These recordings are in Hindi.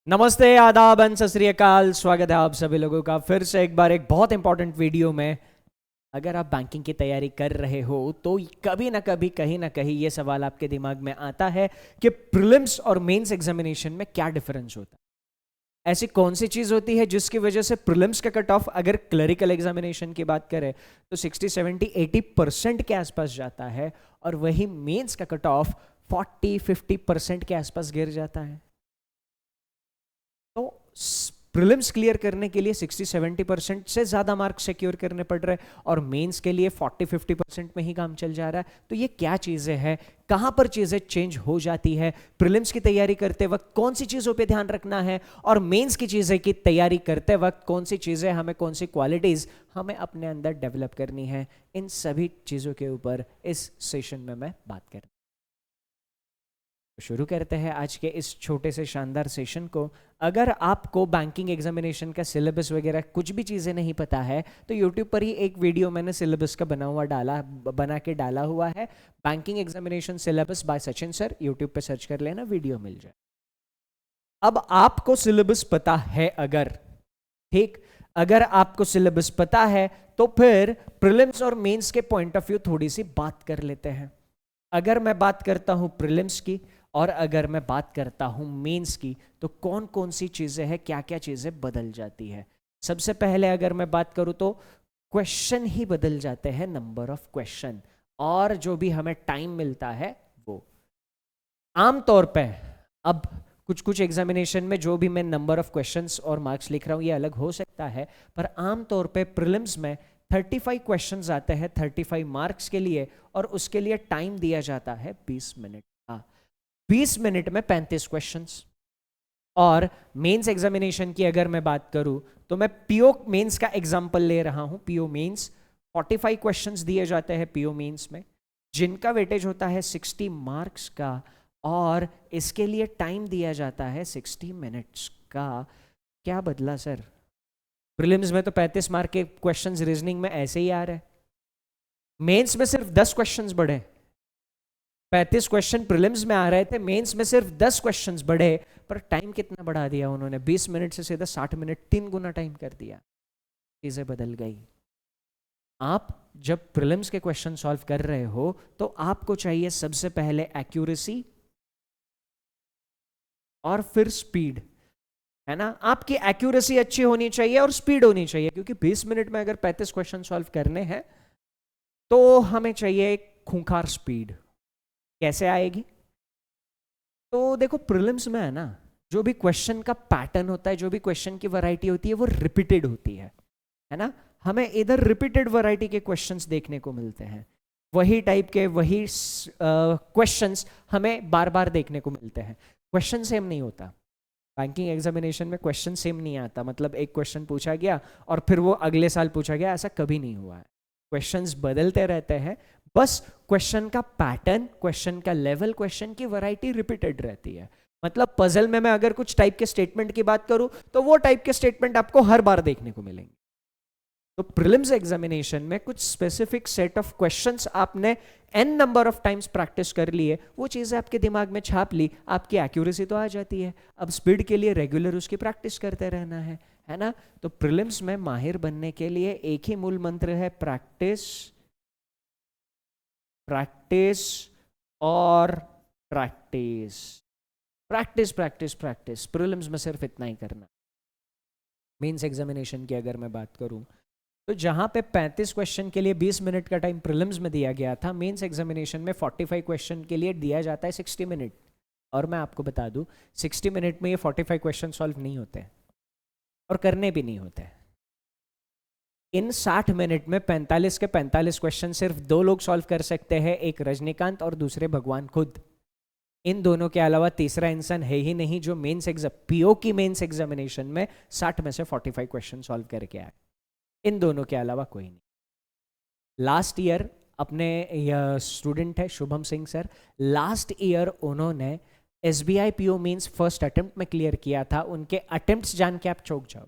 नमस्ते, आदाब एंड सत श्री अकाल। स्वागत है आप सभी लोगों का फिर से एक बार एक बहुत इंपॉर्टेंट वीडियो में। अगर आप बैंकिंग की तैयारी कर रहे हो तो कभी ना कभी कहीं ना कहीं ये सवाल आपके दिमाग में आता है कि प्रीलिम्स और मेंस एग्जामिनेशन में क्या डिफरेंस होता है। ऐसी कौन सी चीज होती है जिसकी वजह से प्रीलिम्स का कट ऑफ अगर क्लरिकल एग्जामिनेशन की बात करें तो 60 70 80% के आसपास जाता है, और वही मेंस का कट ऑफ 40 50% के आसपास गिर जाता है। तो प्रीलिम्स क्लियर करने के लिए 60 70% से ज़्यादा मार्क्स सिक्योर करने पड़ रहे हैं, और मेंस के लिए 40 50% में ही काम चल जा रहा है। तो ये क्या चीज़ें हैं, कहाँ पर चीज़ें चेंज हो जाती है, प्रीलिम्स की तैयारी करते वक्त कौन सी चीज़ों पे ध्यान रखना है, और मेंस की चीज़ें की तैयारी करते वक्त कौन सी चीज़ें हमें, कौन सी क्वालिटीज़ हमें अपने अंदर डेवलप करनी है, इन सभी चीज़ों के ऊपर इस सेशन में मैं बात कर। तो शुरू करते हैं आज के इस छोटे से शानदार सेशन को। अगर आपको बैंकिंग एग्जामिनेशन का सिलेबस वगैरह कुछ भी चीज़ें नहीं पता है तो यूट्यूब पर ही एक वीडियो मैंने सिलेबस का बना के डाला हुआ है। Banking examination syllabus by Sachin sir, YouTube पे सर्च कर लेना, वीडियो मिल जाए। अब आपको सिलेबस पता है अगर, ठीक, अगर आपको सिलेबस पता है तो फिर प्रीलिम्स और मेंस के पॉइंट ऑफ व्यू थोड़ी सी बात कर लेते हैं। अगर मैं बात करता हूं प्रीलिम्स की और अगर मैं बात करता हूं मेंस की, तो कौन कौन सी चीजें हैं, क्या क्या चीजें बदल जाती है। सबसे पहले अगर मैं बात करूं तो क्वेश्चन ही बदल जाते हैं, नंबर ऑफ क्वेश्चन, और जो भी हमें टाइम मिलता है वो आमतौर पे। अब कुछ कुछ एग्जामिनेशन में जो भी मैं नंबर ऑफ क्वेश्चंस और मार्क्स लिख रहा हूं ये अलग हो सकता है, पर आमतौर पे प्रीलिम्स में 35 क्वेश्चंस आते हैं 35 मार्क्स के लिए, और उसके लिए टाइम दिया जाता है 20 मिनट का। 20 मिनट में 35 क्वेश्चंस। और मेंस एग्जामिनेशन की अगर मैं बात करूं तो मैं पीओ मेंस का एग्जांपल ले रहा हूं। पीओ मेंस 45 क्वेश्चंस दिए जाते हैं पीओ मेंस में, जिनका वेटेज होता है 60 मार्क्स का, और इसके लिए टाइम दिया जाता है 60 मिनट्स का। क्या बदला सर? प्रीलिम्स में तो 35 मार्क के क्वेश्चंस रीजनिंग में ऐसे ही आ रहे हैं, मेंस में सिर्फ 10 क्वेश्चंस बढ़े। 35 क्वेश्चन प्रीलिम्स में आ रहे थे, मेंस में सिर्फ 10 क्वेश्चंस बढ़े, पर टाइम कितना बढ़ा दिया उन्होंने, 20 मिनट से सीधा 60 मिनट, 3 गुना टाइम कर दिया। चीजें बदल गई। आप जब प्रीलिम्स के क्वेश्चन सॉल्व कर रहे हो तो आपको चाहिए सबसे पहले एक्यूरेसी और फिर स्पीड, है ना। आपकी एक्यूरेसी अच्छी होनी चाहिए और स्पीड होनी चाहिए, क्योंकि 20 मिनट में अगर 35 क्वेश्चन सॉल्व करने हैं तो हमें चाहिए एक खूंखार स्पीड। कैसे आएगी? तो देखो, प्रीलिम्स में है ना, जो भी क्वेश्चन का पैटर्न होता है, जो भी क्वेश्चन की वैरायटी होती है वो रिपीटेड होती है ना। हमें इधर रिपीटेड वैरायटी के क्वेश्चंस देखने को मिलते हैं, वही टाइप के वही क्वेश्चंस हमें बार बार देखने को मिलते हैं। क्वेश्चन सेम नहीं होता बैंकिंग एग्जामिनेशन में, क्वेश्चन सेम नहीं आता, मतलब एक क्वेश्चन पूछा गया और फिर वो अगले साल पूछा गया, ऐसा कभी नहीं हुआ है। क्वेश्चंस बदलते रहते हैं, बस क्वेश्चन का पैटर्न, क्वेश्चन का लेवल, क्वेश्चन की वैरायटी रिपीटेड रहती है। मतलब पजल में मैं अगर कुछ टाइप के स्टेटमेंट की बात करूं तो वो टाइप के स्टेटमेंट आपको हर बार देखने को मिलेंगे। तो प्रीलिम्स एग्जामिनेशन में कुछ स्पेसिफिक सेट ऑफ क्वेश्चंस आपने n number of times practice कर लिए, वो चीजें आपके दिमाग में छाप ली, आपकी एक्यूरेसी तो आ जाती है। अब स्पीड के लिए रेगुलर उसकी प्रैक्टिस करते रहना है ना। तो प्रीलिम्स में माहिर बनने के लिए एक ही मूल मंत्र है, प्रैक्टिस, प्रैक्टिस और practice, practice practice practice. Prelims में सिर्फ इतना ही करना। मेंस एग्जामिनेशन की अगर मैं बात करूं तो जहां पे 35 क्वेश्चन के लिए 20 मिनट का टाइम प्रीलिम्स में दिया गया था, मेंस एग्जामिनेशन में 45 क्वेश्चन के लिए दिया जाता है 60 मिनट। और मैं आपको बता दूं, 60 मिनट में ये 45 क्वेश्चन सॉल्व नहीं होते और करने भी नहीं होते। इन 60 मिनट में 45 के 45 क्वेश्चन सिर्फ 2 लोग सॉल्व कर सकते हैं, एक रजनीकांत और दूसरे भगवान खुद। इन दोनों के अलावा तीसरा इंसान है ही नहीं जो मेंस पीओ की मेंस एग्जामिनेशन में 60 में से 45 क्वेश्चन सॉल्व करके आए। इन दोनों के अलावा कोई नहीं। लास्ट ईयर अपने स्टूडेंट है Shubham Singh sir, last year उन्होंने SBI PO means first attempt में क्लियर किया था। उनके अटेम्प्ट्स जान के आप चौंक जाओ।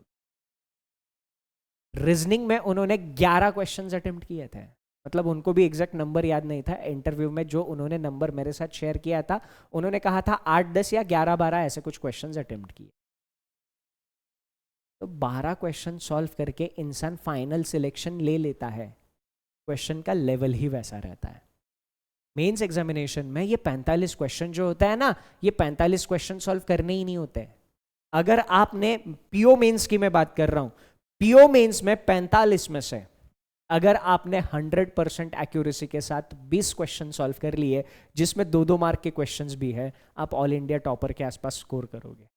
रीजनिंग में उन्होंने 11 क्वेश्चंस अटेम्प्ट किए थे, मतलब उनको भी एग्जैक्ट नंबर याद नहीं था। इंटरव्यू में जो उन्होंने नंबर मेरे साथ शेयर किया था, उन्होंने कहा था 8 10 या 11 12 ऐसे कुछ क्वेश्चंस अटेम्प्ट किए। तो 12 क्वेश्चन सॉल्व करके इंसान फाइनल सिलेक्शन ले लेता है, क्वेश्चन का लेवल ही वैसा रहता है। मेंस एग्जामिनेशन में ये 45 क्वेश्चन जो होता है ना, ये 45 क्वेश्चन सॉल्व करने ही नहीं होते। अगर आपने पीओ मेंस की मैं बात कर रहा हूं, पीओ मेंस में 45 में से अगर आपने 100% एक्यूरेसी के साथ 20 क्वेश्चन सॉल्व कर लिए, जिसमें 2-2 मार्क के क्वेश्चंस भी है, आप ऑल इंडिया टॉपर के आसपास स्कोर करोगे।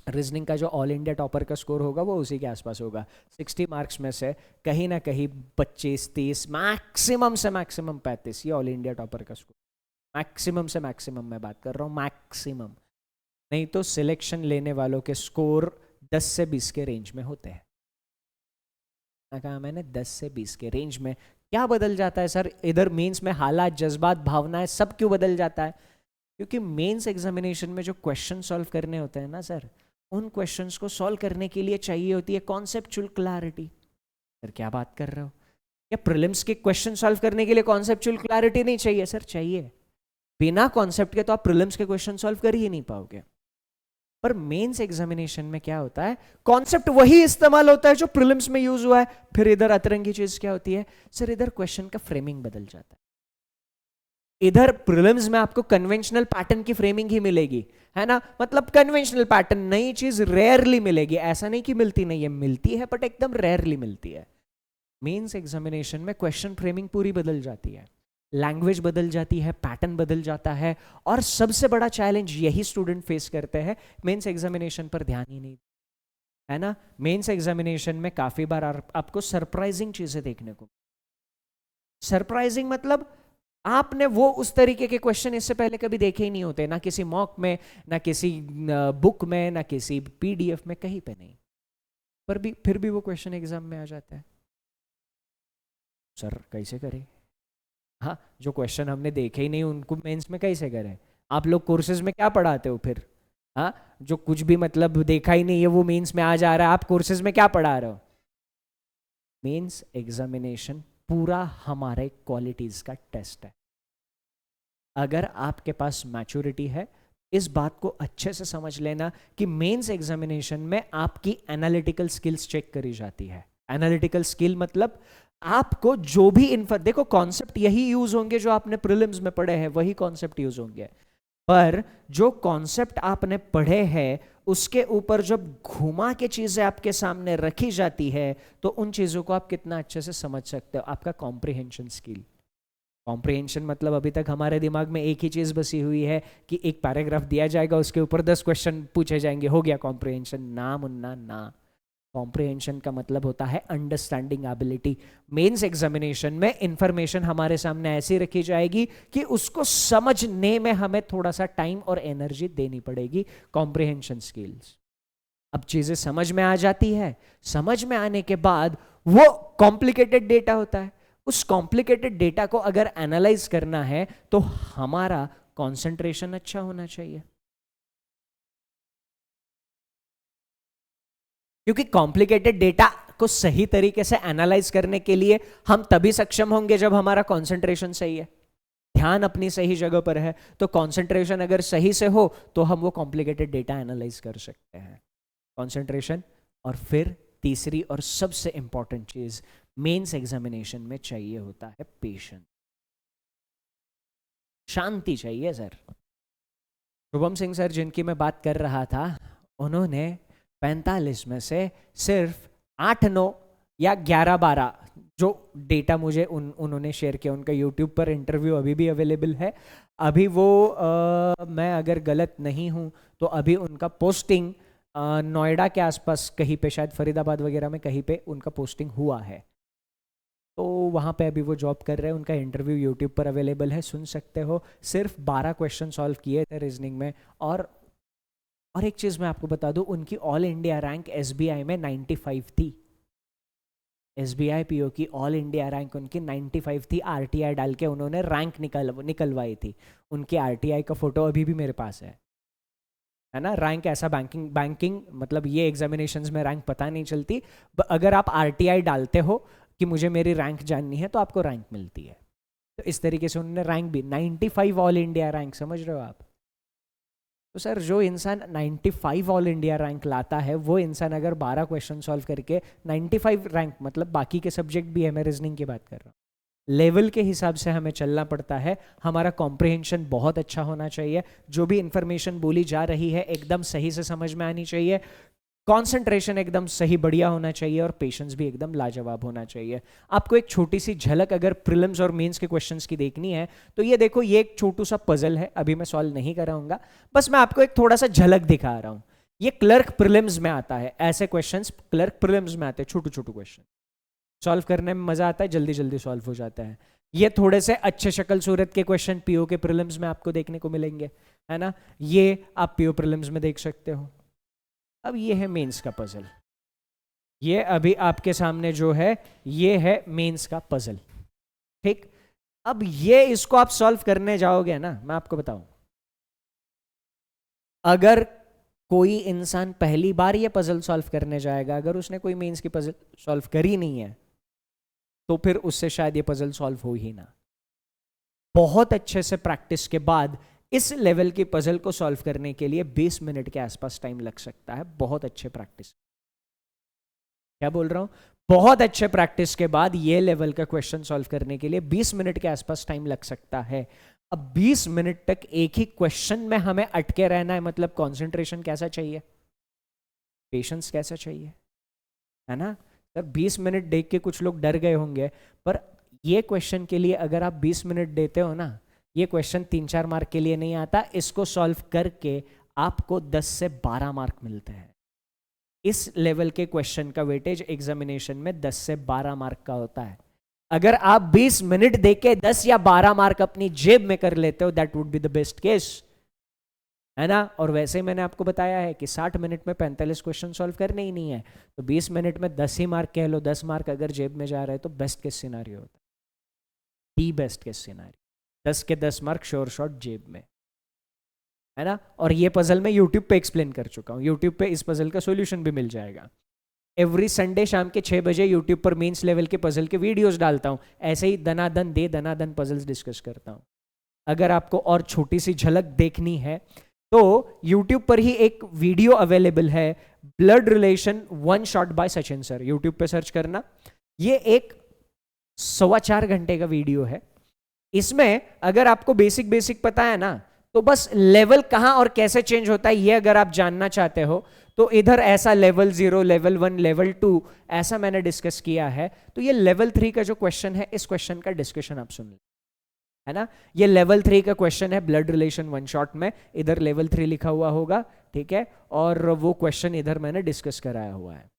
रीजनिंग का जो ऑल इंडिया टॉपर का स्कोर होगा वो उसी के आसपास होगा। 60 मार्क्स में से कहीं ना कहीं 25-30, मैक्सिमम से मैक्सिमम 35, ये ऑल इंडिया टॉपर का स्कोर। मैक्सिमम से मैक्सिमम मैं बात कर रहा हूँ, मैक्सिमम। नहीं तो सिलेक्शन लेने वालों के स्कोर 10 से 20 के रेंज में होते हैं। कहा मैंने 10 से 20 के रेंज में। क्या बदल जाता है सर इधर मेंस में? हालात, जज्बात, भावनाएं सब क्यों बदल जाता है? क्योंकि मेंस एग्जामिनेशन में जो क्वेश्चन सॉल्व करने होते हैं ना सर, उन क्वेश्चंस को सॉल्व करने के लिए चाहिए होती है कॉन्सेप्चुअल क्लैरिटी। सर क्या बात कर रहे हो? या प्रीलिम्स के क्वेश्चन सॉल्व करने के लिए कॉन्सेप्चुअल क्लैरिटी नहीं चाहिए? सर चाहिए। बिना कॉन्सेप्ट के तो आप प्रीलिम्स के क्वेश्चन सॉल्व कर ही नहीं पाओगे। पर मेंस एग्जामिनेशन में क्या होता है, कॉन्सेप्ट वही इस्तेमाल होता है जो प्रीलिम्स में यूज हुआ है। फिर इधर अतरंगी चीज क्या होती है सर, इधर क्वेश्चन का फ्रेमिंग बदल जाता है। इधर प्रीलिम्स में आपको कन्वेंशनल पैटर्न की फ्रेमिंग ही मिलेगी, है ना? मतलब कन्वेंशनल पैटर्न, नई चीज रेयरली मिलेगी। ऐसा नहीं कि मिलती नहीं है, मिलती है, बट एकदम रेयरली मिलती है। मेंस एग्जामिनेशन में क्वेश्चन फ्रेमिंग पूरी बदल जाती है, लैंग्वेज बदल जाती है, पैटर्न बदल जाता है। और सबसे बड़ा चैलेंज यही स्टूडेंट फेस करते हैं, मेंस एग्जामिनेशन पर ध्यान ही नहीं, है ना? मेंस एग्जामिनेशन में काफी बार आपको सरप्राइजिंग चीजें देखने को। सरप्राइजिंग मतलब आपने वो उस तरीके के क्वेश्चन इससे पहले कभी देखे ही नहीं होते, ना किसी मॉक में, ना किसी बुक में, ना किसी पीडीएफ में, कहीं पे नहीं। पर भी फिर भी वो क्वेश्चन एग्जाम में आ जाता है। सर कैसे करें? हाँ, जो क्वेश्चन हमने देखे ही नहीं उनको मेंस में कैसे करें? आप लोग कोर्सेज में क्या पढ़ाते हो फिर? हाँ, जो कुछ भी मतलब देखा ही नहीं है वो मेंस में आ जा रहा है, आप कोर्सेज में क्या पढ़ा रहे हो? मेंस एग्जामिनेशन पूरा हमारे क्वालिटीज का टेस्ट है। अगर आपके पास मैच्योरिटी है, इस बात को अच्छे से समझ लेना कि मेंस एग्जामिनेशन में आपकी एनालिटिकल स्किल्स चेक करी जाती है। एनालिटिकल स्किल मतलब आपको जो भी देखो कॉन्सेप्ट यही यूज होंगे जो आपने प्रीलिम्स में पढ़े हैं, वही कॉन्सेप्ट यूज होंगे। पर जो कॉन्सेप्ट आपने पढ़े हैं उसके ऊपर जब घुमा के चीजें आपके सामने रखी जाती है, तो उन चीजों को आप कितना अच्छे से समझ सकते हो। आपका कॉम्प्रिहेंशन स्किल। कॉम्प्रिहेंशन मतलब अभी तक हमारे दिमाग में एक ही चीज बसी हुई है कि एक पैराग्राफ दिया जाएगा, उसके ऊपर 10 क्वेश्चन पूछे जाएंगे, हो गया कॉम्प्रिहेंशन। ना मुन्ना ना, कॉम्प्रिहेंशन का मतलब होता है अंडरस्टैंडिंग एबिलिटी। मेंस एग्जामिनेशन में इंफॉर्मेशन हमारे सामने ऐसी रखी जाएगी कि उसको समझने में हमें थोड़ा सा टाइम और एनर्जी देनी पड़ेगी। Comprehension skills. अब चीजें समझ में आ जाती है, समझ में आने के बाद वो कॉम्प्लिकेटेड डेटा होता है, उस कॉम्प्लिकेटेड डेटा को अगर एनालाइज करना है तो हमारा कंसंट्रेशन अच्छा होना चाहिए। क्योंकि कॉम्प्लिकेटेड डेटा को सही तरीके से एनालाइज करने के लिए हम तभी सक्षम होंगे जब हमारा कंसंट्रेशन सही है, ध्यान अपनी सही जगह पर है। तो कंसंट्रेशन अगर सही से हो तो हम वो कॉम्प्लिकेटेड डेटा एनालाइज कर सकते हैं। कंसंट्रेशन। और फिर तीसरी और सबसे इंपॉर्टेंट चीज मेंस एग्जामिनेशन में चाहिए होता है पेशेंस। शांति चाहिए सर। शुभम सिंह सर जिनकी मैं बात कर रहा था, उन्होंने 45 में से सिर्फ 8-9 या 11-12 जो डेटा मुझे उन्होंने शेयर किया, उनका यूट्यूब पर इंटरव्यू अभी भी अवेलेबल है। अभी वो मैं अगर गलत नहीं हूँ तो अभी उनका पोस्टिंग नोएडा के आसपास कहीं पे, शायद फरीदाबाद वगैरह में कहीं पे उनका पोस्टिंग हुआ है। तो वहाँ पे अभी वो जॉब कर रहे हैं। उनका इंटरव्यू यूट्यूब पर अवेलेबल है, सुन सकते हो। सिर्फ 12 क्वेश्चन सॉल्व किए थे रीजनिंग में। और एक चीज़ मैं आपको बता दूं, उनकी ऑल इंडिया रैंक एसबीआई में 95 थी। एसबीआई पीओ की ऑल इंडिया रैंक उनकी 95 थी। आरटीआई डाल के उन्होंने रैंक निकलवाई थी। उनकी आरटीआई का फोटो अभी भी मेरे पास है ना? रैंक ऐसा बैंकिंग मतलब ये एग्जामिनेशंस में रैंक पता नहीं चलती। अगर आप आरटीआई डालते हो कि मुझे मेरी रैंक जाननी है तो आपको रैंक मिलती है। तो इस तरीके से उन्होंने रैंक भी 95 ऑल इंडिया रैंक, समझ रहे हो आप? तो सर जो इंसान 95 ऑल इंडिया रैंक लाता है, वो इंसान अगर 12 क्वेश्चन सॉल्व करके 95 रैंक, मतलब बाकी के सब्जेक्ट भी है, मैं रीजनिंग की बात कर रहा हूँ, लेवल के हिसाब से हमें चलना पड़ता है। हमारा कॉम्प्रिहेंशन बहुत अच्छा होना चाहिए, जो भी इंफॉर्मेशन बोली जा रही है एकदम सही से समझ में आनी चाहिए, कंसंट्रेशन एकदम सही बढ़िया होना चाहिए, और पेशेंस भी एकदम लाजवाब होना चाहिए। आपको एक छोटी सी झलक अगर प्रीलिम्स और मेंस के क्वेश्चंस की देखनी है तो ये देखो, ये एक छोटू सा पजल है, अभी मैं सॉल्व नहीं कराऊंगा, बस मैं आपको एक थोड़ा सा झलक दिखा रहा हूं। ये क्लर्क प्रीलिम्स में आता है, ऐसे क्वेश्चंस क्लर्क प्रीलिम्स में आते हैं, छोटू छोटू क्वेश्चन, सॉल्व करने में मजा आता है, जल्दी जल्दी सॉल्व हो जाता है। ये थोड़े से अच्छे शक्ल सूरत के क्वेश्चन पीओ के प्रीलिम्स में आपको देखने को मिलेंगे, है ना, ये आप पीओ प्रीलिम्स में देख सकते हो। अब ये है मेंस का पजल, ये अभी आपके सामने जो है ये है मेंस का पजल, ठीक। अब ये इसको आप सॉल्व करने जाओगे ना, मैं आपको बताऊं, अगर कोई इंसान पहली बार ये पजल सॉल्व करने जाएगा, अगर उसने कोई मेंस की पजल सॉल्व करी नहीं है, तो फिर उससे शायद ये पजल सॉल्व हो ही ना। बहुत अच्छे से प्रैक्टिस के बाद इस लेवल की पजल को सॉल्व करने के लिए 20 मिनट के आसपास टाइम लग सकता है, बहुत अच्छे प्रैक्टिस। क्या बोल रहा हूं, बहुत अच्छे प्रैक्टिस के बाद ये लेवल का क्वेश्चन सॉल्व करने के लिए 20 मिनट के आसपास टाइम लग सकता है। अब 20 मिनट तक एक ही क्वेश्चन में हमें अटके रहना है, मतलब कंसंट्रेशन कैसा चाहिए, पेशेंस कैसा चाहिए, है ना। सर 20 मिनट देख के कुछ लोग डर गए होंगे, पर ये क्वेश्चन के लिए अगर आप 20 मिनट देते हो ना, ये क्वेश्चन 3-4 मार्क के लिए नहीं आता, इसको सॉल्व करके आपको 10 से 12 मार्क मिलते हैं। इस लेवल के क्वेश्चन का वेटेज एग्जामिनेशन में 10 से 12 मार्क का होता है। अगर आप 20 मिनट देके 10 या 12 मार्क अपनी जेब में कर लेते हो, that would be the best case, है ना। और वैसे मैंने आपको बताया है कि 60 मिनट में 45 क्वेश्चन सॉल्व करने ही नहीं है, तो 20 मिनट में 10 ही मार्क कह लो, 10 मार्क अगर जेब में जा रहे हैं तो बेस्ट केस सिनारियो होता है, दी बेस्ट केस सिनारियो, 10 के 10 मार्क श्योर शॉट जेब में, है ना। और ये पजल मैं यूट्यूब पे एक्सप्लेन कर चुका हूँ, यूट्यूब पे इस पजल का सॉल्यूशन भी मिल जाएगा। एवरी संडे शाम के 6 बजे यूट्यूब पर मेंस लेवल के पजल के वीडियोस डालता हूँ, ऐसे ही दनादन दनादन पजल्स डिस्कस करता हूँ। अगर आपको और छोटी सी झलक देखनी है तो यूट्यूब पर ही एक वीडियो अवेलेबल है, blood relation one shot bye Sachin sir, YouTube पे सर्च करना। ये एक 4.25 घंटे का वीडियो है। इसमें अगर आपको बेसिक बेसिक पता है ना, तो बस लेवल कहां और कैसे चेंज होता है ये अगर आप जानना चाहते हो, तो इधर ऐसा लेवल 0, लेवल 1, लेवल 2 ऐसा मैंने डिस्कस किया है। तो ये लेवल 3 का जो क्वेश्चन है, इस क्वेश्चन का डिस्कशन आप सुन लो, है ना। ये लेवल 3 का क्वेश्चन है, ब्लड रिलेशन वन शॉट में, इधर लेवल 3 लिखा हुआ होगा, ठीक है, और वो क्वेश्चन इधर मैंने डिस्कस कराया हुआ है,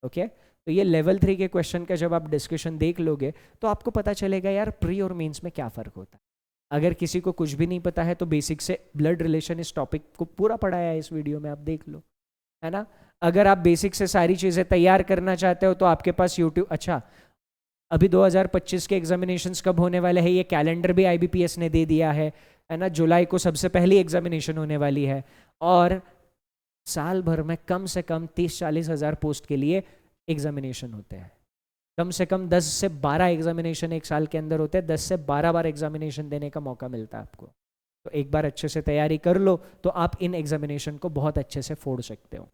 ओके। तो ये लेवल 3 के क्वेश्चन का जब आप डिस्कशन देख लोगे तो आपको पता चलेगा यार प्री और मेंस में क्या फर्क होता है। अगर किसी को कुछ भी नहीं पता है तो बेसिक से ब्लड रिलेशन इस टॉपिक को पूरा पढ़ाया है इस वीडियो में, आप देख लो, है ना। अगर आप बेसिक से सारी चीजें तैयार करना चाहते हो तो आपके पास यूट्यूब, अच्छा अभी 2025 के एग्जामिनेशंस कब होने वाले हैं, ये कैलेंडर भी आईबीपीएस ने दे दिया है ना। जुलाई को सबसे पहली एग्जामिनेशन होने वाली है, और साल भर में कम से कम 30-40 हज़ार पोस्ट के लिए एग्जामिनेशन होते हैं। कम से कम 10 से 12 एग्जामिनेशन एक साल के अंदर होते हैं, 10 से 12 बार एग्जामिनेशन देने का मौका मिलता है आपको। तो एक बार अच्छे से तैयारी कर लो तो आप इन एग्जामिनेशन को बहुत अच्छे से फोड़ सकते हो।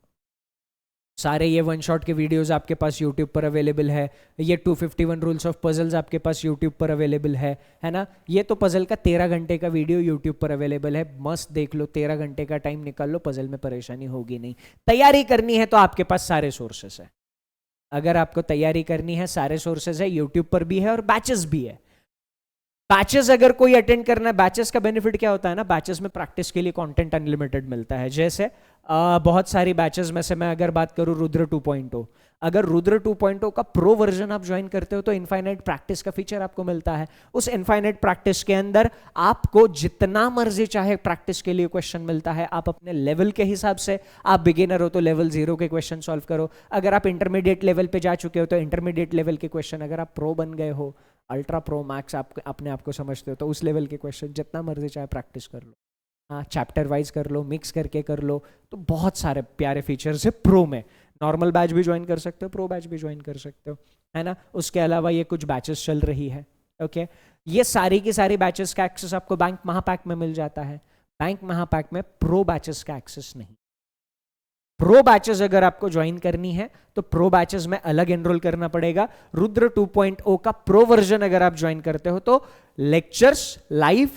सारे ये वन शॉट के वीडियोस आपके पास यूट्यूब पर अवेलेबल है, ये 251 रूल्स ऑफ पजल्स आपके पास यूट्यूब पर अवेलेबल है ना। ये तो पजल का 13 घंटे का वीडियो यूट्यूब पर अवेलेबल है, मस्त देख लो, 13 घंटे का टाइम निकाल लो, पजल में परेशानी होगी नहीं। तैयारी करनी है तो आपके पास सारे सोर्सेस है, अगर आपको तैयारी करनी है सारे सोर्सेज है, यूट्यूब पर भी है और बैचेस भी है। बैचेस अगर कोई अटेंड करना है, बैचेस का बेनिफिट क्या होता है ना, बैचेस में प्रैक्टिस के लिए कंटेंट अनलिमिटेड मिलता है। जैसे बहुत सारी बैचेस में से मैं अगर बात करूं रुद्र 2.0, अगर रुद्र 2.0 का प्रो वर्जन आप ज्वाइन करते हो तो इनफाइनाइट प्रैक्टिस का फीचर आपको मिलता है। उस इनफाइनाइट प्रैक्टिस के अंदर आपको जितना मर्जी चाहे प्रैक्टिस के लिए क्वेश्चन मिलता है। आप अपने लेवल के हिसाब से, आप बिगिनर हो तो लेवल 0 के क्वेश्चन सॉल्व करो, अगर आप इंटरमीडिएट लेवल पे जा चुके हो तो इंटरमीडिएट लेवल के क्वेश्चन, अगर आप प्रो बन गए हो, अल्ट्रा प्रो मैक्स आप अपने आप को समझते हो तो उस लेवल के क्वेश्चन जितना मर्जी चाहे प्रैक्टिस कर लो। हाँ, चैप्टर वाइज कर लो, मिक्स करके कर लो, तो बहुत सारे प्यारे फीचर्स है प्रो में। नॉर्मल बैच भी ज्वाइन कर सकते हो, प्रो बैच भी ज्वाइन कर सकते हो, है ना। उसके अलावा ये कुछ बैचेस चल रही है, ओके। ये सारी की सारी बैचेस का एक्सेस आपको बैंक महापैक में मिल जाता है। बैंक महापैक में प्रो बैचेस का एक्सेस नहीं। प्रो बैचेस अगर आपको ज्वाइन करनी है तो प्रो बैचेस में अलग एनरोल करना पड़ेगा। रुद्र 2.0 का प्रो वर्जन अगर आप ज्वाइन करते हो तो लेक्चर्स लाइव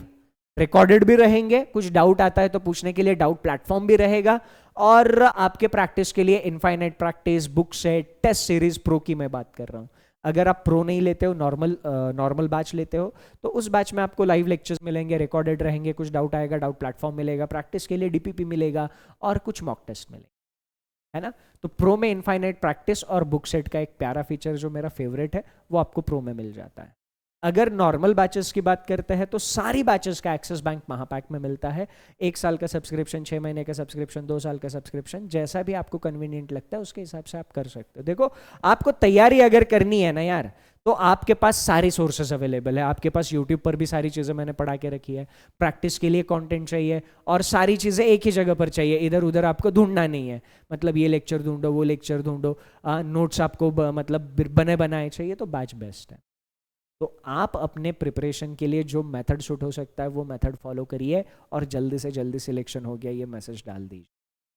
रिकॉर्डेड भी रहेंगे, कुछ डाउट आता है तो पूछने के लिए डाउट प्लेटफॉर्म भी रहेगा, और आपके प्रैक्टिस के लिए infinite practice, book set, test series pro की मैं बात कर रहा हूं। अगर आप प्रो नहीं लेते हो, नॉर्मल बैच लेते हो, तो उस बैच में आपको लाइव लेक्चर्स मिलेंगे, रिकॉर्डेड रहेंगे, कुछ डाउट आएगा डाउट प्लेटफॉर्म मिलेगा, प्रैक्टिस के लिए डीपीपी मिलेगा और कुछ मॉक टेस्ट मिलेगा, है ना। तो प्रो में इनफाइनाइट प्रैक्टिस और बुक सेट का एक प्यारा फीचर जो मेरा फेवरेट है वो आपको प्रो में मिल जाता है। अगर नॉर्मल बैचेस की बात करते हैं तो सारी बैचेस का एक्सेस बैंक महापैक में मिलता है। 1 साल का सब्सक्रिप्शन, 6 महीने का सब्सक्रिप्शन, 2 साल का सब्सक्रिप्शन, जैसा भी आपको कन्वीनियंट लगता है उसके हिसाब से आप कर सकते हो। देखो, आपको तैयारी अगर करनी है ना यार, तो आपके पास सारी सोर्सेज अवेलेबल है। आपके पास यूट्यूब पर भी सारी चीज़ें मैंने पढ़ा के रखी है। प्रैक्टिस के लिए कंटेंट चाहिए और सारी चीज़ें एक ही जगह पर चाहिए, इधर उधर आपको ढूंढना नहीं है। मतलब ये लेक्चर ढूंढो, वो लेक्चर ढूंढो, नोट्स आपको मतलब बने बनाए चाहिए, तो बैच बेस्ट है। तो आप अपने प्रिपरेशन के लिए जो मेथड शूट हो सकता है वो मेथड फॉलो करिए और जल्दी से जल्दी सिलेक्शन हो गया ये मैसेज डाल दीजिए,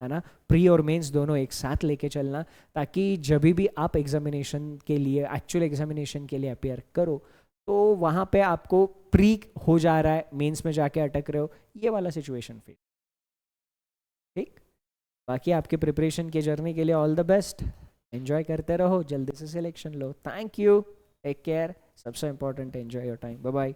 है ना। प्री और मेंस दोनों एक साथ लेके चलना, ताकि जब भी आप एग्जामिनेशन के लिए, एक्चुअल एग्जामिनेशन के लिए अपेयर करो, तो वहाँ पे आपको प्री हो जा रहा है, मेंस में जाके अटक रहे हो, ये वाला सिचुएशन फिर ठीक। बाकी आपके प्रिपरेशन की जर्नी के लिए ऑल द बेस्ट, एंजॉय करते रहो, जल्दी से सिलेक्शन लो। थैंक यू, टेक केयर, सबसे important enjoy your time, bye bye.